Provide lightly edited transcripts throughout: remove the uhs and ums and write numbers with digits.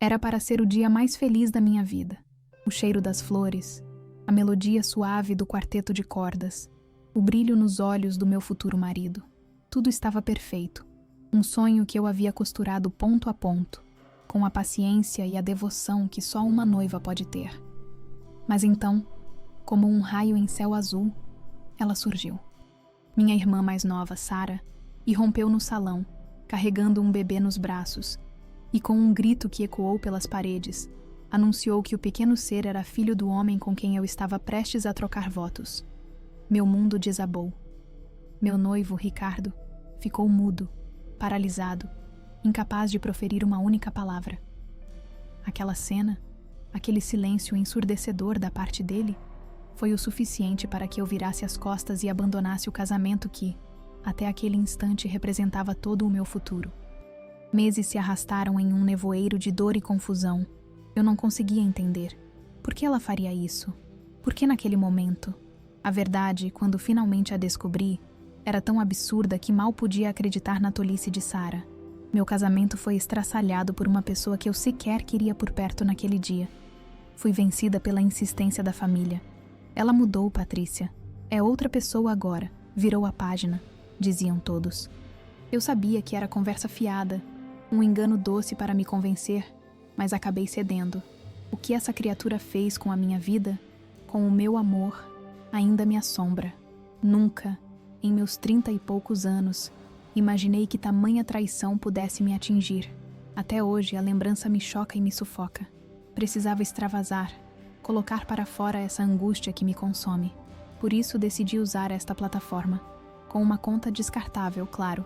Era para ser o dia mais feliz da minha vida. O cheiro das flores, a melodia suave do quarteto de cordas, o brilho nos olhos do meu futuro marido. Tudo estava perfeito. Um sonho que eu havia costurado ponto a ponto, com a paciência e a devoção que só uma noiva pode ter. Mas então, como um raio em céu azul, ela surgiu. Minha irmã mais nova, Sara, irrompeu no salão, carregando um bebê nos braços, e com um grito que ecoou pelas paredes, anunciou que o pequeno ser era filho do homem com quem eu estava prestes a trocar votos. Meu mundo desabou. Meu noivo, Ricardo, ficou mudo, paralisado, incapaz de proferir uma única palavra. Aquela cena, aquele silêncio ensurdecedor da parte dele, foi o suficiente para que eu virasse as costas e abandonasse o casamento que, até aquele instante, representava todo o meu futuro. Meses se arrastaram em um nevoeiro de dor e confusão. Eu não conseguia entender. Por que ela faria isso? Por que naquele momento? A verdade, quando finalmente a descobri, era tão absurda que mal podia acreditar na tolice de Sara. Meu casamento foi estraçalhado por uma pessoa que eu sequer queria por perto naquele dia. Fui vencida pela insistência da família. Ela mudou, Patrícia. É outra pessoa agora. Virou a página, diziam todos. Eu sabia que era conversa fiada, um engano doce para me convencer, mas acabei cedendo. O que essa criatura fez com a minha vida, com o meu amor, ainda me assombra. Nunca, em meus 30 e poucos anos, imaginei que tamanha traição pudesse me atingir. Até hoje a lembrança me choca e me sufoca. Precisava extravasar, colocar para fora essa angústia que me consome. Por isso decidi usar esta plataforma, com uma conta descartável, claro,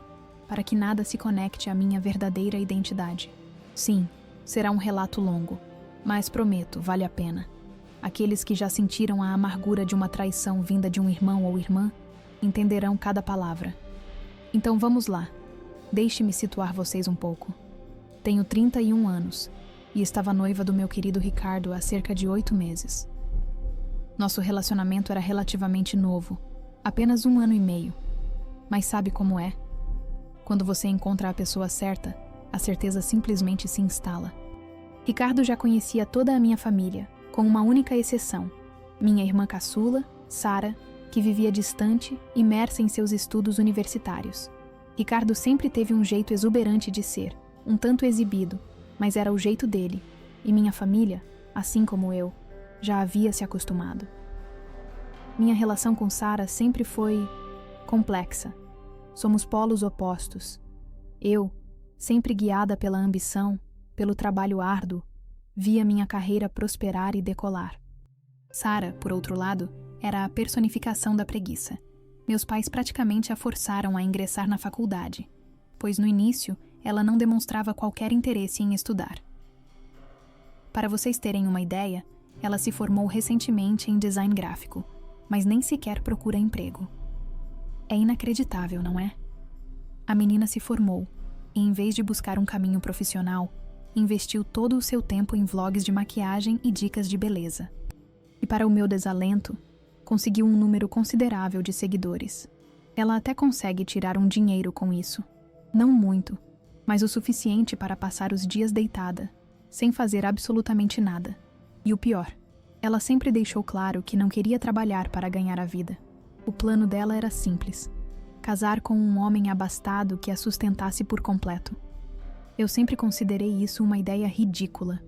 para que nada se conecte à minha verdadeira identidade. Sim, será um relato longo, mas prometo, vale a pena. Aqueles que já sentiram a amargura de uma traição vinda de um irmão ou irmã entenderão cada palavra. Então vamos lá, deixe-me situar vocês um pouco. Tenho 31 anos e estava noiva do meu querido Ricardo há cerca de 8 meses. Nosso relacionamento era relativamente novo, apenas 1 ano e meio. Mas sabe como é? Quando você encontra a pessoa certa, a certeza simplesmente se instala. Ricardo já conhecia toda a minha família, com uma única exceção: minha irmã caçula, Sara, que vivia distante, imersa em seus estudos universitários. Ricardo sempre teve um jeito exuberante de ser, um tanto exibido, mas era o jeito dele, e minha família, assim como eu, já havia se acostumado. Minha relação com Sara sempre foi complexa. Somos polos opostos. Eu, sempre guiada pela ambição, pelo trabalho árduo, via minha carreira prosperar e decolar. Sara, por outro lado, era a personificação da preguiça. Meus pais praticamente a forçaram a ingressar na faculdade, pois no início ela não demonstrava qualquer interesse em estudar. Para vocês terem uma ideia, ela se formou recentemente em design gráfico, mas nem sequer procura emprego. É inacreditável, não é? A menina se formou e, em vez de buscar um caminho profissional, investiu todo o seu tempo em vlogs de maquiagem e dicas de beleza. E para o meu desalento, conseguiu um número considerável de seguidores. Ela até consegue tirar um dinheiro com isso. Não muito, mas o suficiente para passar os dias deitada, sem fazer absolutamente nada. E o pior, ela sempre deixou claro que não queria trabalhar para ganhar a vida. O plano dela era simples: casar com um homem abastado que a sustentasse por completo. Eu sempre considerei isso uma ideia ridícula.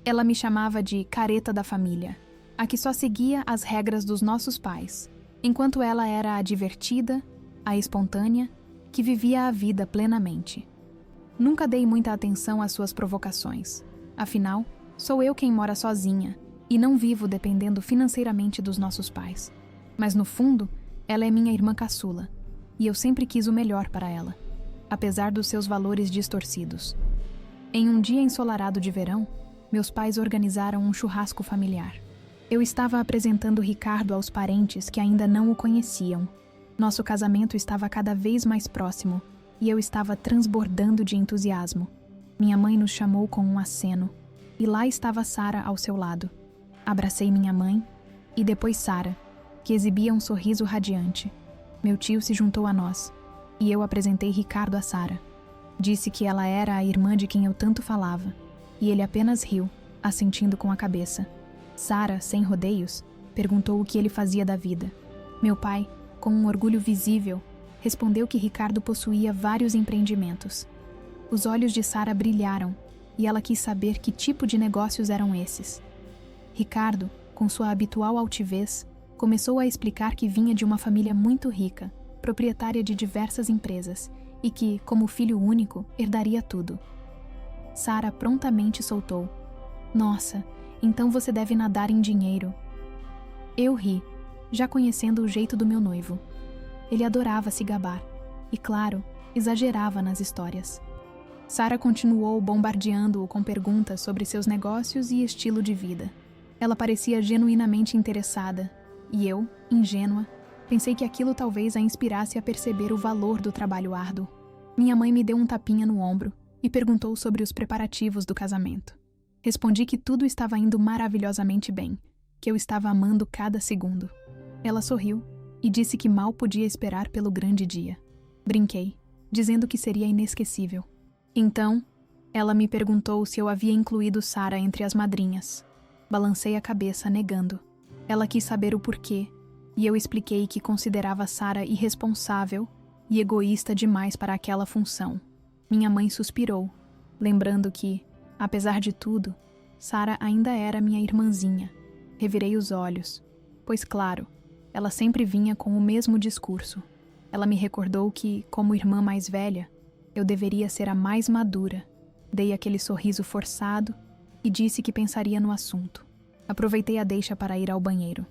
Ela me chamava de careta da família, a que só seguia as regras dos nossos pais, enquanto ela era a divertida, a espontânea, que vivia a vida plenamente. Nunca dei muita atenção às suas provocações. Afinal, sou eu quem mora sozinha e não vivo dependendo financeiramente dos nossos pais. Mas no fundo, ela é minha irmã caçula, e eu sempre quis o melhor para ela, apesar dos seus valores distorcidos. Em um dia ensolarado de verão, meus pais organizaram um churrasco familiar. Eu estava apresentando Ricardo aos parentes que ainda não o conheciam. Nosso casamento estava cada vez mais próximo, e eu estava transbordando de entusiasmo. Minha mãe nos chamou com um aceno, e lá estava Sara ao seu lado. Abracei minha mãe, e depois Sara, que exibia um sorriso radiante. Meu tio se juntou a nós, e eu apresentei Ricardo a Sara. Disse que ela era a irmã de quem eu tanto falava, e ele apenas riu, assentindo com a cabeça. Sara, sem rodeios, perguntou o que ele fazia da vida. Meu pai, com um orgulho visível, respondeu que Ricardo possuía vários empreendimentos. Os olhos de Sara brilharam e ela quis saber que tipo de negócios eram esses. Ricardo, com sua habitual altivez, começou a explicar que vinha de uma família muito rica, proprietária de diversas empresas, e que, como filho único, herdaria tudo. Sara prontamente soltou. Nossa, então você deve nadar em dinheiro. Eu ri, já conhecendo o jeito do meu noivo. Ele adorava se gabar e, claro, exagerava nas histórias. Sara continuou bombardeando-o com perguntas sobre seus negócios e estilo de vida. Ela parecia genuinamente interessada, e eu, ingênua, pensei que aquilo talvez a inspirasse a perceber o valor do trabalho árduo. Minha mãe me deu um tapinha no ombro e perguntou sobre os preparativos do casamento. Respondi que tudo estava indo maravilhosamente bem, que eu estava amando cada segundo. Ela sorriu e disse que mal podia esperar pelo grande dia. Brinquei, dizendo que seria inesquecível. Então, ela me perguntou se eu havia incluído Sara entre as madrinhas. Balancei a cabeça, negando. Ela quis saber o porquê, e eu expliquei que considerava Sara irresponsável e egoísta demais para aquela função. Minha mãe suspirou, lembrando que, apesar de tudo, Sara ainda era minha irmãzinha. Revirei os olhos, pois, claro, ela sempre vinha com o mesmo discurso. Ela me recordou que, como irmã mais velha, eu deveria ser a mais madura. Dei aquele sorriso forçado e disse que pensaria no assunto. Aproveitei a deixa para ir ao banheiro.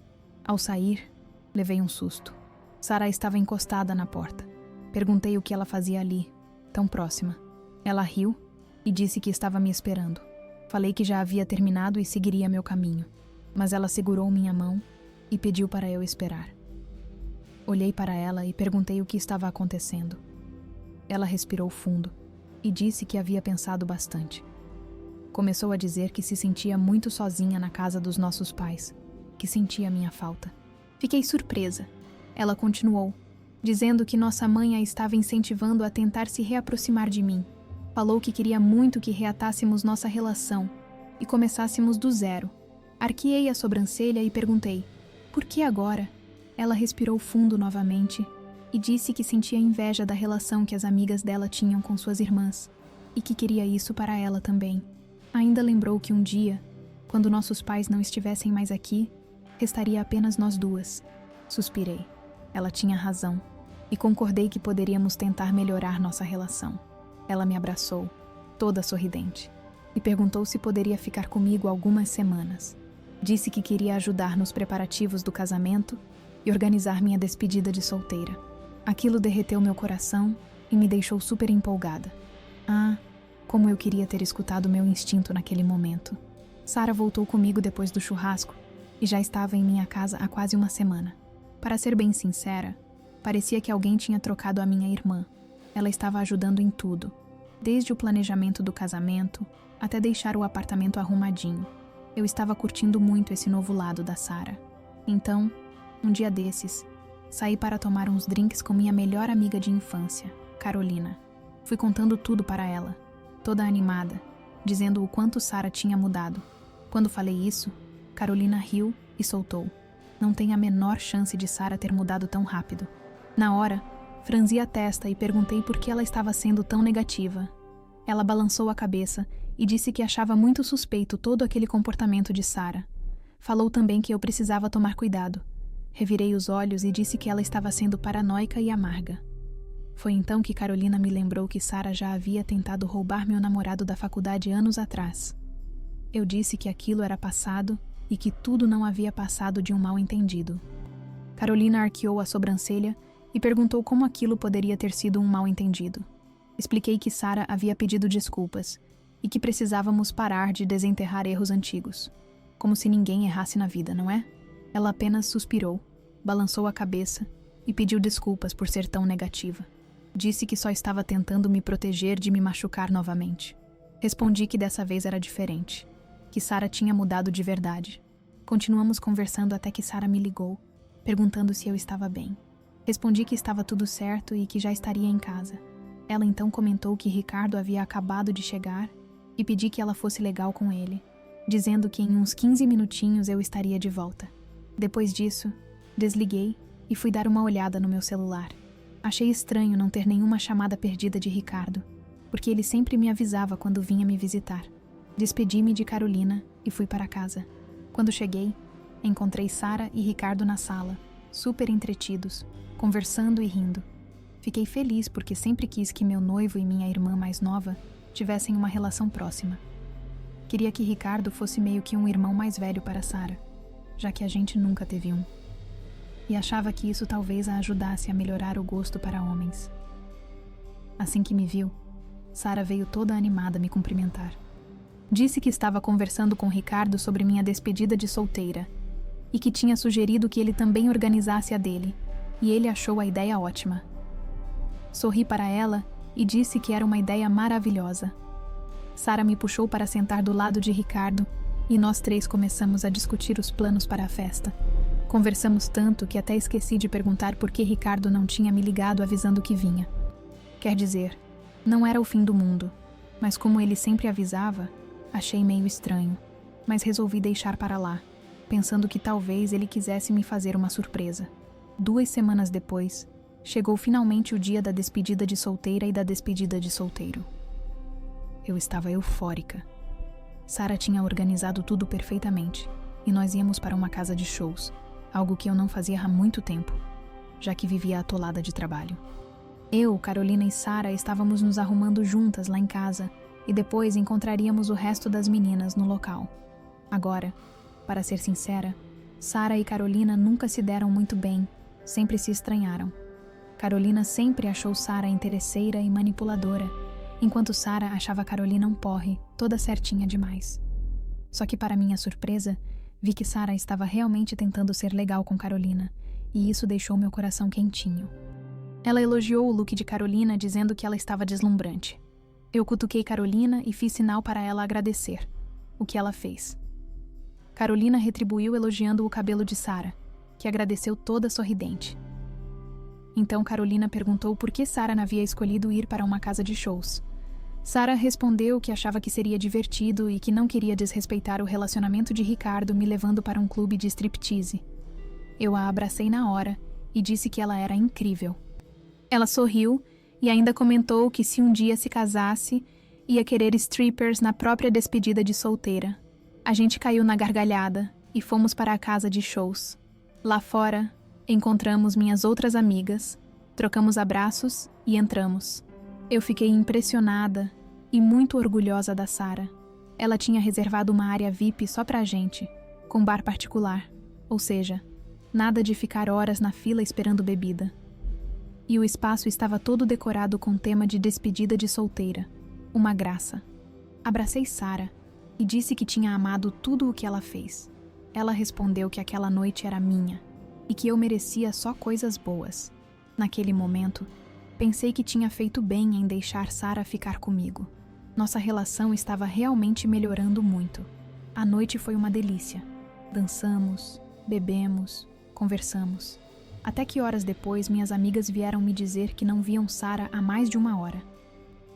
Ao sair, levei um susto. Sara estava encostada na porta. Perguntei o que ela fazia ali, tão próxima. Ela riu e disse que estava me esperando. Falei que já havia terminado e seguiria meu caminho, mas ela segurou minha mão e pediu para eu esperar. Olhei para ela e perguntei o que estava acontecendo. Ela respirou fundo e disse que havia pensado bastante. Começou a dizer que se sentia muito sozinha na casa dos nossos pais, que sentia minha falta. Fiquei surpresa. Ela continuou, dizendo que nossa mãe a estava incentivando a tentar se reaproximar de mim. Falou que queria muito que reatássemos nossa relação e começássemos do zero. Arqueei a sobrancelha e perguntei, por que agora? Ela respirou fundo novamente e disse que sentia inveja da relação que as amigas dela tinham com suas irmãs e que queria isso para ela também. Ainda lembrou que um dia, quando nossos pais não estivessem mais aqui, restaria apenas nós duas. Suspirei. Ela tinha razão e concordei que poderíamos tentar melhorar nossa relação. Ela me abraçou, toda sorridente, e perguntou se poderia ficar comigo algumas semanas. Disse que queria ajudar nos preparativos do casamento e organizar minha despedida de solteira. Aquilo derreteu meu coração e me deixou super empolgada. Ah, como eu queria ter escutado meu instinto naquele momento. Sara voltou comigo depois do churrasco e já estava em minha casa há quase uma semana. Para ser bem sincera, parecia que alguém tinha trocado a minha irmã. Ela estava ajudando em tudo, desde o planejamento do casamento até deixar o apartamento arrumadinho. Eu estava curtindo muito esse novo lado da Sara. Então, um dia desses, saí para tomar uns drinks com minha melhor amiga de infância, Carolina. Fui contando tudo para ela, toda animada, dizendo o quanto Sara tinha mudado. Quando falei isso, Carolina riu e soltou. Não tem a menor chance de Sara ter mudado tão rápido. Na hora, franzi a testa e perguntei por que ela estava sendo tão negativa. Ela balançou a cabeça e disse que achava muito suspeito todo aquele comportamento de Sara. Falou também que eu precisava tomar cuidado. Revirei os olhos e disse que ela estava sendo paranoica e amarga. Foi então que Carolina me lembrou que Sara já havia tentado roubar meu namorado da faculdade anos atrás. Eu disse que aquilo era passado e que tudo não havia passado de um mal-entendido. Carolina arqueou a sobrancelha e perguntou como aquilo poderia ter sido um mal-entendido. Expliquei que Sara havia pedido desculpas e que precisávamos parar de desenterrar erros antigos. Como se ninguém errasse na vida, não é? Ela apenas suspirou, balançou a cabeça e pediu desculpas por ser tão negativa. Disse que só estava tentando me proteger de me machucar novamente. Respondi que dessa vez era diferente, que Sara tinha mudado de verdade. Continuamos conversando até que Sara me ligou, perguntando se eu estava bem. Respondi que estava tudo certo e que já estaria em casa. Ela então comentou que Ricardo havia acabado de chegar e pedi que ela fosse legal com ele, dizendo que em uns 15 minutinhos eu estaria de volta. Depois disso, desliguei e fui dar uma olhada no meu celular. Achei estranho não ter nenhuma chamada perdida de Ricardo, porque ele sempre me avisava quando vinha me visitar. Despedi-me de Carolina e fui para casa. Quando cheguei, encontrei Sara e Ricardo na sala, super entretidos, conversando e rindo. Fiquei feliz porque sempre quis que meu noivo e minha irmã mais nova tivessem uma relação próxima. Queria que Ricardo fosse meio que um irmão mais velho para Sara, já que a gente nunca teve um. E achava que isso talvez a ajudasse a melhorar o gosto para homens. Assim que me viu, Sara veio toda animada me cumprimentar. Disse que estava conversando com Ricardo sobre minha despedida de solteira e que tinha sugerido que ele também organizasse a dele, e ele achou a ideia ótima. Sorri para ela e disse que era uma ideia maravilhosa. Sara me puxou para sentar do lado de Ricardo e nós três começamos a discutir os planos para a festa. Conversamos tanto que até esqueci de perguntar por que Ricardo não tinha me ligado avisando que vinha. Quer dizer, não era o fim do mundo, mas como ele sempre avisava, achei meio estranho, mas resolvi deixar para lá, pensando que talvez ele quisesse me fazer uma surpresa. 2 semanas depois, chegou finalmente o dia da despedida de solteira e da despedida de solteiro. Eu estava eufórica. Sara tinha organizado tudo perfeitamente, e nós íamos para uma casa de shows, algo que eu não fazia há muito tempo, já que vivia atolada de trabalho. Eu, Carolina e Sara estávamos nos arrumando juntas lá em casa, e depois encontraríamos o resto das meninas no local. Agora, para ser sincera, Sara e Carolina nunca se deram muito bem, sempre se estranharam. Carolina sempre achou Sara interesseira e manipuladora, enquanto Sara achava Carolina um porre, toda certinha demais. Só que para minha surpresa, vi que Sara estava realmente tentando ser legal com Carolina, e isso deixou meu coração quentinho. Ela elogiou o look de Carolina, dizendo que ela estava deslumbrante. Eu cutuquei Carolina e fiz sinal para ela agradecer, o que ela fez. Carolina retribuiu elogiando o cabelo de Sara, que agradeceu toda sorridente. Então Carolina perguntou por que Sara havia escolhido ir para uma casa de shows. Sara respondeu que achava que seria divertido e que não queria desrespeitar o relacionamento de Ricardo me levando para um clube de striptease. Eu a abracei na hora e disse que ela era incrível. Ela sorriu e ainda comentou que se um dia se casasse, ia querer strippers na própria despedida de solteira. A gente caiu na gargalhada e fomos para a casa de shows. Lá fora, encontramos minhas outras amigas, trocamos abraços e entramos. Eu fiquei impressionada e muito orgulhosa da Sara. Ela tinha reservado uma área VIP só pra gente, com bar particular, ou seja, nada de ficar horas na fila esperando bebida. E o espaço estava todo decorado com tema de despedida de solteira. Uma graça. Abracei Sara e disse que tinha amado tudo o que ela fez. Ela respondeu que aquela noite era minha e que eu merecia só coisas boas. Naquele momento, pensei que tinha feito bem em deixar Sara ficar comigo. Nossa relação estava realmente melhorando muito. A noite foi uma delícia. Dançamos, bebemos, conversamos. Até que horas depois, minhas amigas vieram me dizer que não viam Sara há mais de 1 hora.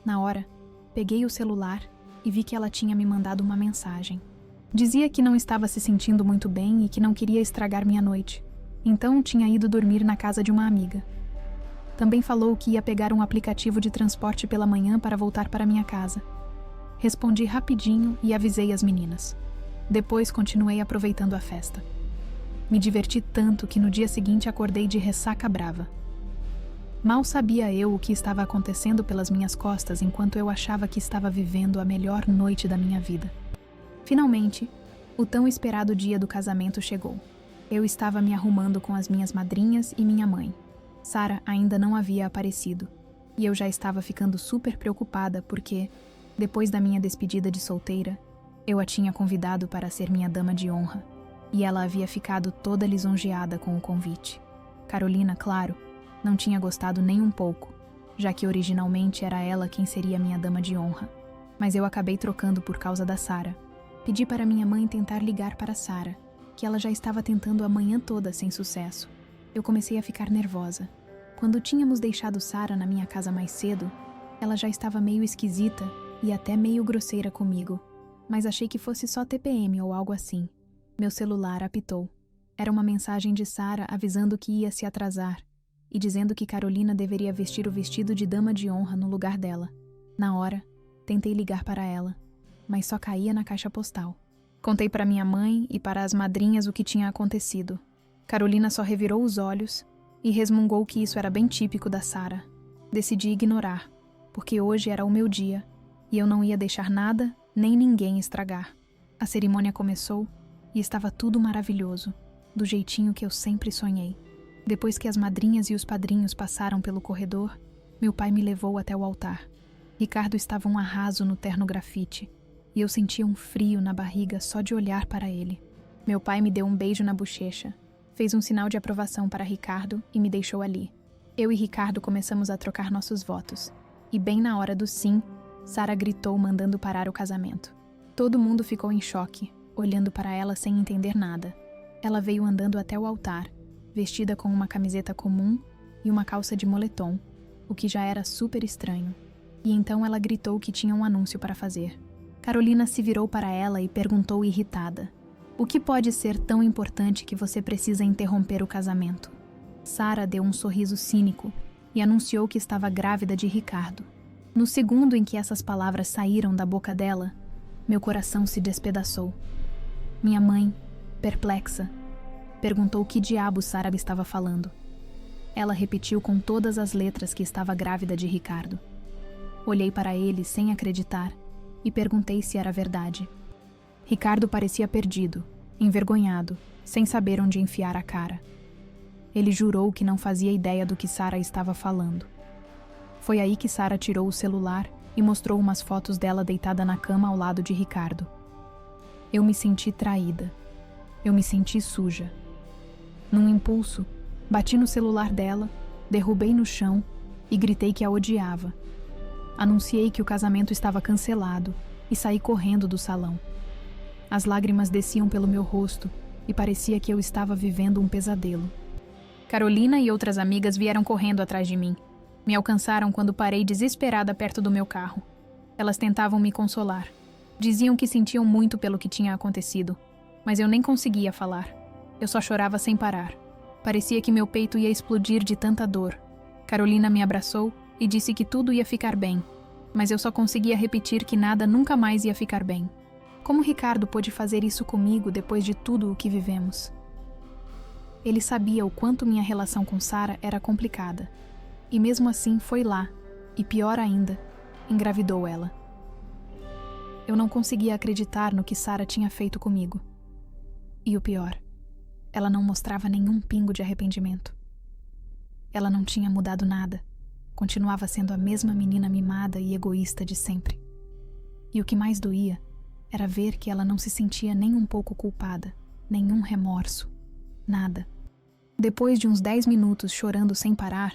Na hora, peguei o celular e vi que ela tinha me mandado uma mensagem. Dizia que não estava se sentindo muito bem e que não queria estragar minha noite. Então tinha ido dormir na casa de uma amiga. Também falou que ia pegar um aplicativo de transporte pela manhã para voltar para minha casa. Respondi rapidinho e avisei as meninas. Depois continuei aproveitando a festa. Me diverti tanto que no dia seguinte acordei de ressaca brava. Mal sabia eu o que estava acontecendo pelas minhas costas enquanto eu achava que estava vivendo a melhor noite da minha vida. Finalmente, o tão esperado dia do casamento chegou. Eu estava me arrumando com as minhas madrinhas e minha mãe. Sara ainda não havia aparecido, e eu já estava ficando super preocupada porque, depois da minha despedida de solteira, eu a tinha convidado para ser minha dama de honra, e ela havia ficado toda lisonjeada com o convite. Carolina, claro, não tinha gostado nem um pouco, já que originalmente era ela quem seria minha dama de honra, mas eu acabei trocando por causa da Sara. Pedi para minha mãe tentar ligar para Sara, que ela já estava tentando a manhã toda sem sucesso. Eu comecei a ficar nervosa. Quando tínhamos deixado Sara na minha casa mais cedo, ela já estava meio esquisita e até meio grosseira comigo, mas achei que fosse só TPM ou algo assim. Meu celular apitou. Era uma mensagem de Sara avisando que ia se atrasar e dizendo que Carolina deveria vestir o vestido de dama de honra no lugar dela. Na hora, tentei ligar para ela, mas só caía na caixa postal. Contei para minha mãe e para as madrinhas o que tinha acontecido. Carolina só revirou os olhos e resmungou que isso era bem típico da Sara. Decidi ignorar, porque hoje era o meu dia e eu não ia deixar nada nem ninguém estragar. A cerimônia começou e estava tudo maravilhoso, do jeitinho que eu sempre sonhei. Depois que as madrinhas e os padrinhos passaram pelo corredor, meu pai me levou até o altar. Ricardo estava um arraso no terno grafite, e eu sentia um frio na barriga só de olhar para ele. Meu pai me deu um beijo na bochecha, fez um sinal de aprovação para Ricardo e me deixou ali. Eu e Ricardo começamos a trocar nossos votos, e bem na hora do sim, Sara gritou mandando parar o casamento. Todo mundo ficou em choque, olhando para ela sem entender nada. Ela veio andando até o altar, vestida com uma camiseta comum e uma calça de moletom, o que já era super estranho. E então ela gritou que tinha um anúncio para fazer. Carolina se virou para ela e perguntou irritada: "O que pode ser tão importante que você precisa interromper o casamento?" Sara deu um sorriso cínico e anunciou que estava grávida de Ricardo. No segundo em que essas palavras saíram da boca dela, meu coração se despedaçou. Minha mãe, perplexa, perguntou que diabo Sara estava falando. Ela repetiu com todas as letras que estava grávida de Ricardo. Olhei para ele sem acreditar e perguntei se era verdade. Ricardo parecia perdido, envergonhado, sem saber onde enfiar a cara. Ele jurou que não fazia ideia do que Sara estava falando. Foi aí que Sara tirou o celular e mostrou umas fotos dela deitada na cama ao lado de Ricardo. Eu me senti traída. Eu me senti suja. Num impulso, bati no celular dela, derrubei no chão e gritei que a odiava. Anunciei que o casamento estava cancelado e saí correndo do salão. As lágrimas desciam pelo meu rosto e parecia que eu estava vivendo um pesadelo. Carolina e outras amigas vieram correndo atrás de mim. Me alcançaram quando parei desesperada perto do meu carro. Elas tentavam me consolar. Diziam que sentiam muito pelo que tinha acontecido, mas eu nem conseguia falar. Eu só chorava sem parar. Parecia que meu peito ia explodir de tanta dor. Carolina me abraçou e disse que tudo ia ficar bem, mas eu só conseguia repetir que nada nunca mais ia ficar bem. Como Ricardo pôde fazer isso comigo depois de tudo o que vivemos? Ele sabia o quanto minha relação com Sara era complicada, e mesmo assim foi lá, e pior ainda, engravidou ela. Eu não conseguia acreditar no que Sara tinha feito comigo. E o pior, ela não mostrava nenhum pingo de arrependimento. Ela não tinha mudado nada. Continuava sendo a mesma menina mimada e egoísta de sempre. E o que mais doía era ver que ela não se sentia nem um pouco culpada, nenhum remorso, nada. Depois de uns 10 minutos chorando sem parar,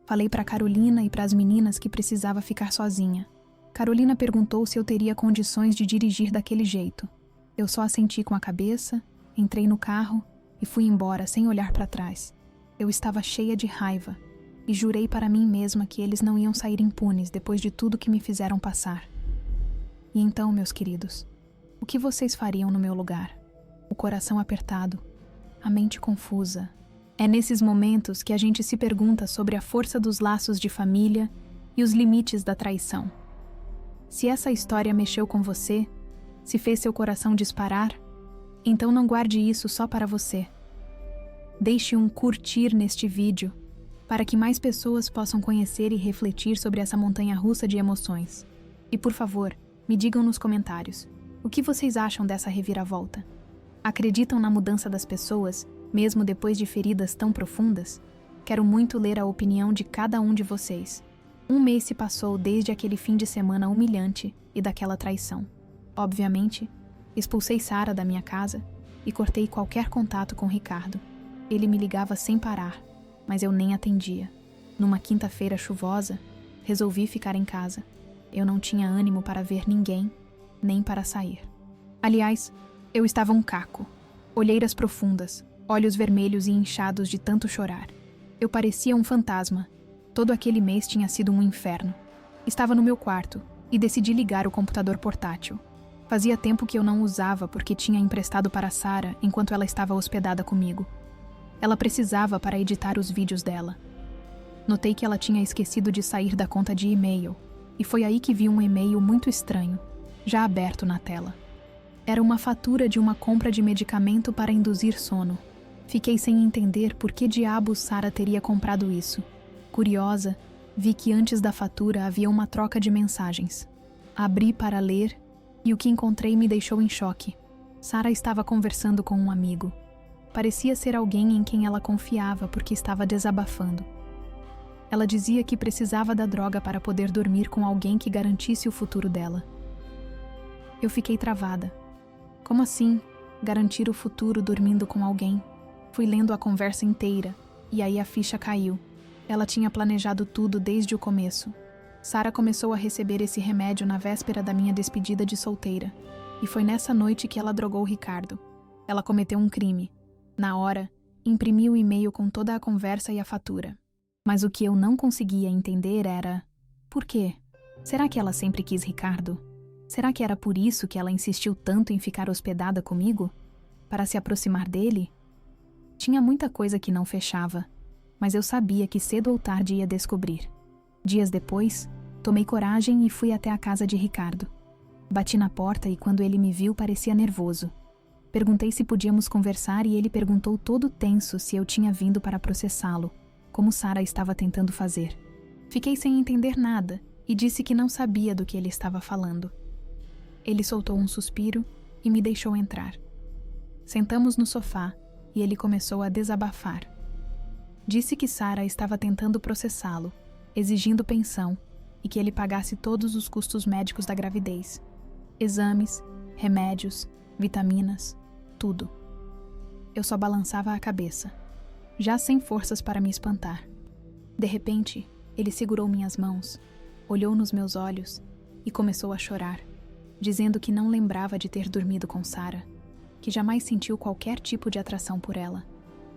falei para Carolina e para as meninas que precisava ficar sozinha. Carolina perguntou se eu teria condições de dirigir daquele jeito. Eu só assenti com a cabeça, entrei no carro e fui embora sem olhar para trás. Eu estava cheia de raiva e jurei para mim mesma que eles não iam sair impunes depois de tudo que me fizeram passar. E então, meus queridos, o que vocês fariam no meu lugar? O coração apertado, a mente confusa. É nesses momentos que a gente se pergunta sobre a força dos laços de família e os limites da traição. Se essa história mexeu com você, se fez seu coração disparar, então não guarde isso só para você. Deixe um curtir neste vídeo, para que mais pessoas possam conhecer e refletir sobre essa montanha-russa de emoções. E por favor, me digam nos comentários, o que vocês acham dessa reviravolta? Acreditam na mudança das pessoas, mesmo depois de feridas tão profundas? Quero muito ler a opinião de cada um de vocês. Um mês se passou desde aquele fim de semana humilhante e daquela traição. Obviamente, expulsei Sara da minha casa e cortei qualquer contato com Ricardo. Ele me ligava sem parar, mas eu nem atendia. Numa quinta-feira chuvosa, resolvi ficar em casa. Eu não tinha ânimo para ver ninguém, nem para sair. Aliás, eu estava um caco. Olheiras profundas, olhos vermelhos e inchados de tanto chorar. Eu parecia um fantasma. Todo aquele mês tinha sido um inferno. Estava no meu quarto, e decidi ligar o computador portátil. Fazia tempo que eu não usava porque tinha emprestado para Sara enquanto ela estava hospedada comigo. Ela precisava para editar os vídeos dela. Notei que ela tinha esquecido de sair da conta de e-mail, e foi aí que vi um e-mail muito estranho, já aberto na tela. Era uma fatura de uma compra de medicamento para induzir sono. Fiquei sem entender por que diabos Sara teria comprado isso. Curiosa, vi que antes da fatura havia uma troca de mensagens. Abri para ler e o que encontrei me deixou em choque. Sara estava conversando com um amigo. Parecia ser alguém em quem ela confiava porque estava desabafando. Ela dizia que precisava da droga para poder dormir com alguém que garantisse o futuro dela. Eu fiquei travada. Como assim, garantir o futuro dormindo com alguém? Fui lendo a conversa inteira, e aí a ficha caiu. Ela tinha planejado tudo desde o começo. Sara começou a receber esse remédio na véspera da minha despedida de solteira, e foi nessa noite que ela drogou Ricardo. Ela cometeu um crime. Na hora, imprimi o e-mail com toda a conversa e a fatura. Mas o que eu não conseguia entender era... Por quê? Será que ela sempre quis Ricardo? Será que era por isso que ela insistiu tanto em ficar hospedada comigo? Para se aproximar dele? Tinha muita coisa que não fechava, mas eu sabia que cedo ou tarde ia descobrir. Dias depois, tomei coragem e fui até a casa de Ricardo. Bati na porta e quando ele me viu parecia nervoso. Perguntei se podíamos conversar e ele perguntou todo tenso se eu tinha vindo para processá-lo, como Sara estava tentando fazer. Fiquei sem entender nada e disse que não sabia do que ele estava falando. Ele soltou um suspiro e me deixou entrar. Sentamos no sofá e ele começou a desabafar. Disse que Sara estava tentando processá-lo, exigindo pensão e que ele pagasse todos os custos médicos da gravidez. Exames, remédios, vitaminas, tudo. Eu só balançava a cabeça, já sem forças para me espantar. De repente, ele segurou minhas mãos, olhou nos meus olhos e começou a chorar, dizendo que não lembrava de ter dormido com Sara, que jamais sentiu qualquer tipo de atração por ela.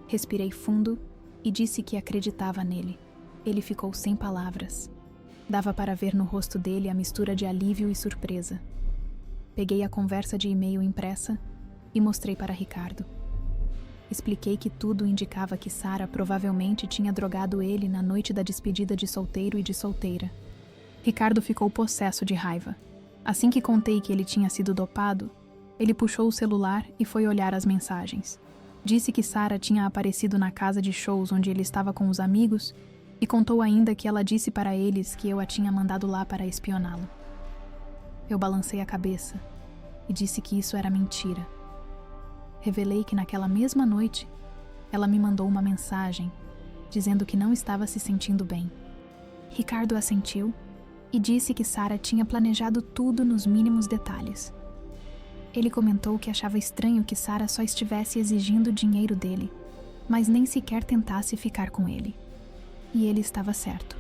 Respirei fundo e disse que acreditava nele. Ele ficou sem palavras. Dava para ver no rosto dele a mistura de alívio e surpresa. Peguei a conversa de e-mail impressa e mostrei para Ricardo. Expliquei que tudo indicava que Sara provavelmente tinha drogado ele na noite da despedida de solteiro e de solteira. Ricardo ficou possesso de raiva. Assim que contei que ele tinha sido dopado, ele puxou o celular e foi olhar as mensagens. Disse que Sara tinha aparecido na casa de shows onde ele estava com os amigos e contou ainda que ela disse para eles que eu a tinha mandado lá para espioná-lo. Eu balancei a cabeça e disse que isso era mentira. Revelei que naquela mesma noite, ela me mandou uma mensagem dizendo que não estava se sentindo bem. Ricardo assentiu e disse que Sara tinha planejado tudo nos mínimos detalhes. Ele comentou que achava estranho que Sara só estivesse exigindo dinheiro dele, mas nem sequer tentasse ficar com ele. E ele estava certo.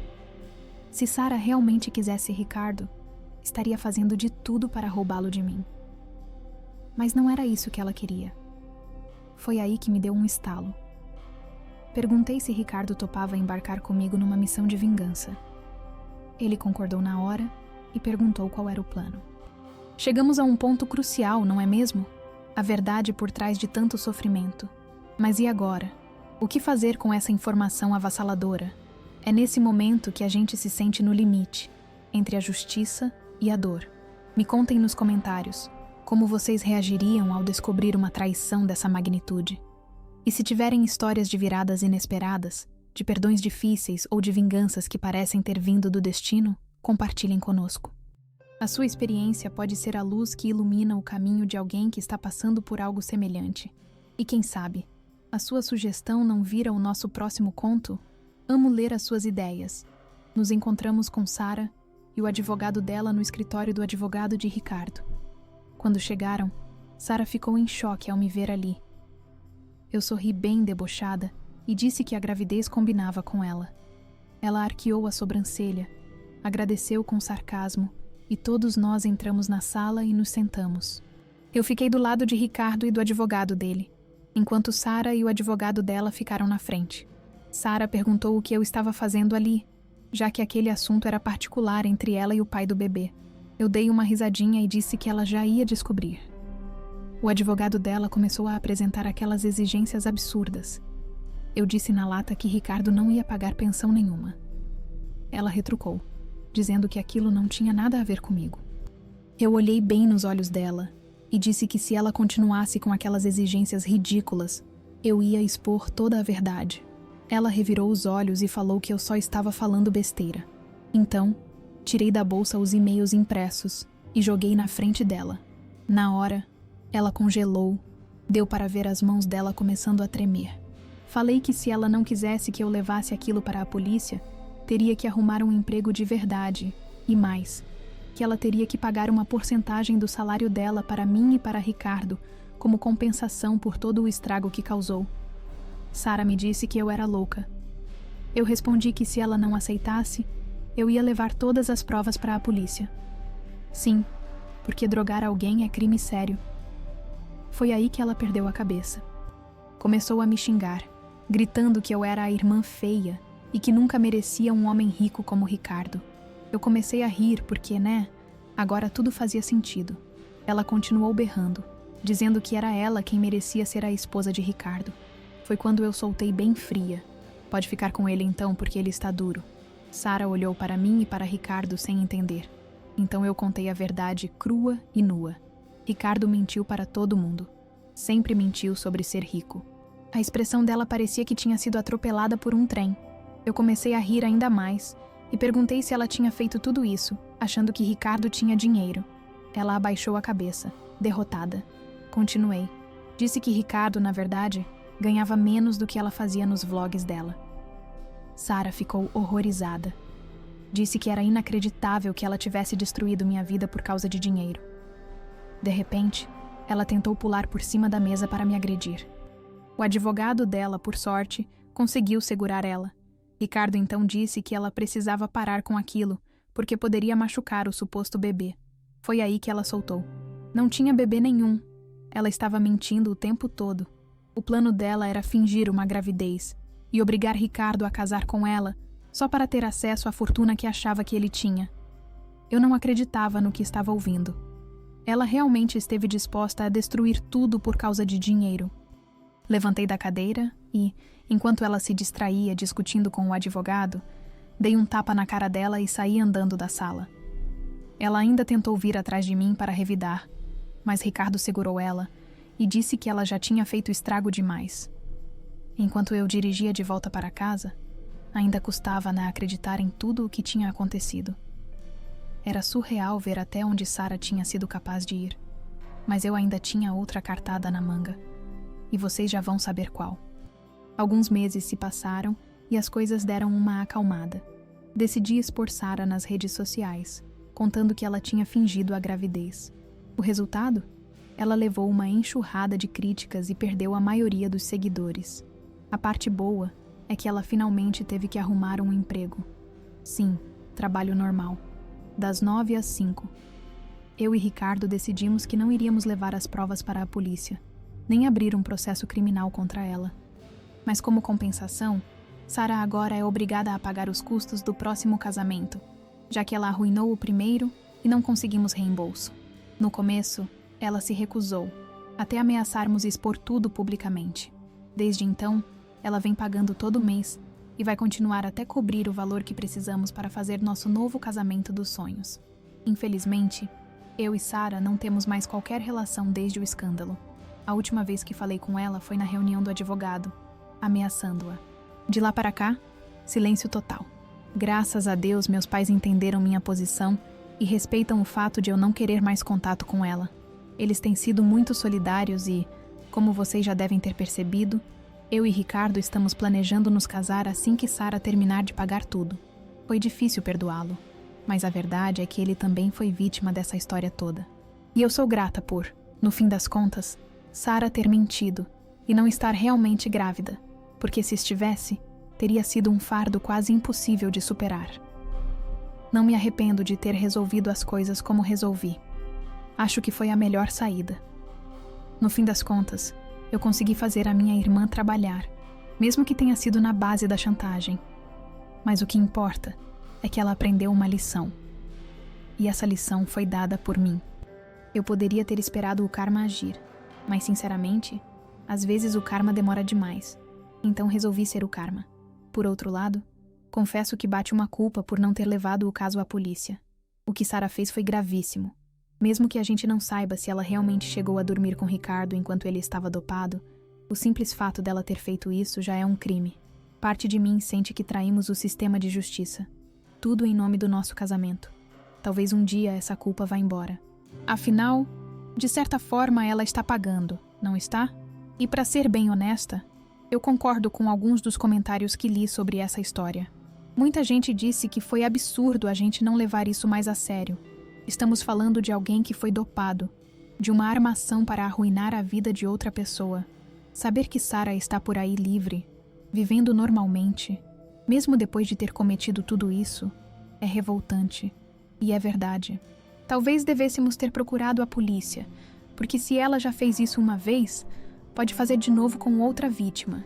Se Sara realmente quisesse Ricardo, estaria fazendo de tudo para roubá-lo de mim. Mas não era isso que ela queria. Foi aí que me deu um estalo. Perguntei se Ricardo topava embarcar comigo numa missão de vingança. Ele concordou na hora e perguntou qual era o plano. Chegamos a um ponto crucial, não é mesmo? A verdade por trás de tanto sofrimento. Mas e agora? O que fazer com essa informação avassaladora? É nesse momento que a gente se sente no limite, entre a justiça e a dor. Me contem nos comentários como vocês reagiriam ao descobrir uma traição dessa magnitude. E se tiverem histórias de viradas inesperadas, de perdões difíceis ou de vinganças que parecem ter vindo do destino, compartilhem conosco. A sua experiência pode ser a luz que ilumina o caminho de alguém que está passando por algo semelhante. E quem sabe, a sua sugestão não vira o nosso próximo conto? Amo ler as suas ideias. Nos encontramos com Sara e o advogado dela no escritório do advogado de Ricardo. Quando chegaram, Sara ficou em choque ao me ver ali. Eu sorri bem debochada e disse que a gravidez combinava com ela. Ela arqueou a sobrancelha, agradeceu com sarcasmo e todos nós entramos na sala e nos sentamos. Eu fiquei do lado de Ricardo e do advogado dele, enquanto Sara e o advogado dela ficaram na frente. Sara perguntou o que eu estava fazendo ali, já que aquele assunto era particular entre ela e o pai do bebê. Eu dei uma risadinha e disse que ela já ia descobrir. O advogado dela começou a apresentar aquelas exigências absurdas. Eu disse na lata que Ricardo não ia pagar pensão nenhuma. Ela retrucou, dizendo que aquilo não tinha nada a ver comigo. Eu olhei bem nos olhos dela e disse que se ela continuasse com aquelas exigências ridículas, eu ia expor toda a verdade. Ela revirou os olhos e falou que eu só estava falando besteira. Então, tirei da bolsa os e-mails impressos e joguei na frente dela. Na hora, ela congelou, deu para ver as mãos dela começando a tremer. Falei que se ela não quisesse que eu levasse aquilo para a polícia, teria que arrumar um emprego de verdade, e mais, que ela teria que pagar uma porcentagem do salário dela para mim e para Ricardo, como compensação por todo o estrago que causou. Sara me disse que eu era louca. Eu respondi que se ela não aceitasse, eu ia levar todas as provas para a polícia. Sim, porque drogar alguém é crime sério. Foi aí que ela perdeu a cabeça. Começou a me xingar, gritando que eu era a irmã feia e que nunca merecia um homem rico como Ricardo. Eu comecei a rir porque, agora tudo fazia sentido. Ela continuou berrando, dizendo que era ela quem merecia ser a esposa de Ricardo. Foi quando eu soltei bem fria. Pode ficar com ele então, porque ele está duro. Sara olhou para mim e para Ricardo sem entender. Então eu contei a verdade crua e nua. Ricardo mentiu para todo mundo. Sempre mentiu sobre ser rico. A expressão dela parecia que tinha sido atropelada por um trem. Eu comecei a rir ainda mais e perguntei se ela tinha feito tudo isso, achando que Ricardo tinha dinheiro. Ela abaixou a cabeça, derrotada. Continuei. Disse que Ricardo, na verdade, ganhava menos do que ela fazia nos vlogs dela. Sara ficou horrorizada. Disse que era inacreditável que ela tivesse destruído minha vida por causa de dinheiro. De repente, ela tentou pular por cima da mesa para me agredir. O advogado dela, por sorte, conseguiu segurar ela. Ricardo então disse que ela precisava parar com aquilo, porque poderia machucar o suposto bebê. Foi aí que ela soltou. Não tinha bebê nenhum. Ela estava mentindo o tempo todo. O plano dela era fingir uma gravidez e obrigar Ricardo a casar com ela só para ter acesso à fortuna que achava que ele tinha. Eu não acreditava no que estava ouvindo. Ela realmente esteve disposta a destruir tudo por causa de dinheiro. Levantei da cadeira e, enquanto ela se distraía discutindo com o advogado, dei um tapa na cara dela e saí andando da sala. Ela ainda tentou vir atrás de mim para revidar, mas Ricardo segurou ela e disse que ela já tinha feito estrago demais. Enquanto eu dirigia de volta para casa, ainda custava a acreditar em tudo o que tinha acontecido. Era surreal ver até onde Sara tinha sido capaz de ir, mas eu ainda tinha outra cartada na manga. E vocês já vão saber qual. Alguns meses se passaram e as coisas deram uma acalmada. Decidi expor Sara nas redes sociais, contando que ela tinha fingido a gravidez. O resultado? Ela levou uma enxurrada de críticas e perdeu a maioria dos seguidores. A parte boa é que ela finalmente teve que arrumar um emprego. Sim, trabalho normal. Das 9 às 5. Eu e Ricardo decidimos que não iríamos levar as provas para a polícia, nem abrir um processo criminal contra ela. Mas como compensação, Sara agora é obrigada a pagar os custos do próximo casamento, já que ela arruinou o primeiro e não conseguimos reembolso. No começo, ela se recusou, até ameaçarmos expor tudo publicamente. Desde então, ela vem pagando todo mês e vai continuar até cobrir o valor que precisamos para fazer nosso novo casamento dos sonhos. Infelizmente, eu e Sara não temos mais qualquer relação desde o escândalo. A última vez que falei com ela foi na reunião do advogado, ameaçando-a. De lá para cá, silêncio total. Graças a Deus, meus pais entenderam minha posição e respeitam o fato de eu não querer mais contato com ela. Eles têm sido muito solidários e, como vocês já devem ter percebido, eu e Ricardo estamos planejando nos casar assim que Sara terminar de pagar tudo. Foi difícil perdoá-lo, mas a verdade é que ele também foi vítima dessa história toda. E eu sou grata por, no fim das contas, Sara ter mentido e não estar realmente grávida, porque se estivesse, teria sido um fardo quase impossível de superar. Não me arrependo de ter resolvido as coisas como resolvi. Acho que foi a melhor saída. No fim das contas, eu consegui fazer a minha irmã trabalhar, mesmo que tenha sido na base da chantagem. Mas o que importa é que ela aprendeu uma lição. E essa lição foi dada por mim. Eu poderia ter esperado o karma agir, mas sinceramente, às vezes o karma demora demais. Então resolvi ser o karma. Por outro lado, confesso que bate uma culpa por não ter levado o caso à polícia. O que Sarah fez foi gravíssimo. Mesmo que a gente não saiba se ela realmente chegou a dormir com Ricardo enquanto ele estava dopado, o simples fato dela ter feito isso já é um crime. Parte de mim sente que traímos o sistema de justiça. Tudo em nome do nosso casamento. Talvez um dia essa culpa vá embora. Afinal, de certa forma ela está pagando, não está? E para ser bem honesta, eu concordo com alguns dos comentários que li sobre essa história. Muita gente disse que foi absurdo a gente não levar isso mais a sério. Estamos falando de alguém que foi dopado, de uma armação para arruinar a vida de outra pessoa. Saber que Sarah está por aí livre, vivendo normalmente, mesmo depois de ter cometido tudo isso, é revoltante. E é verdade. Talvez devêssemos ter procurado a polícia, porque se ela já fez isso uma vez, pode fazer de novo com outra vítima.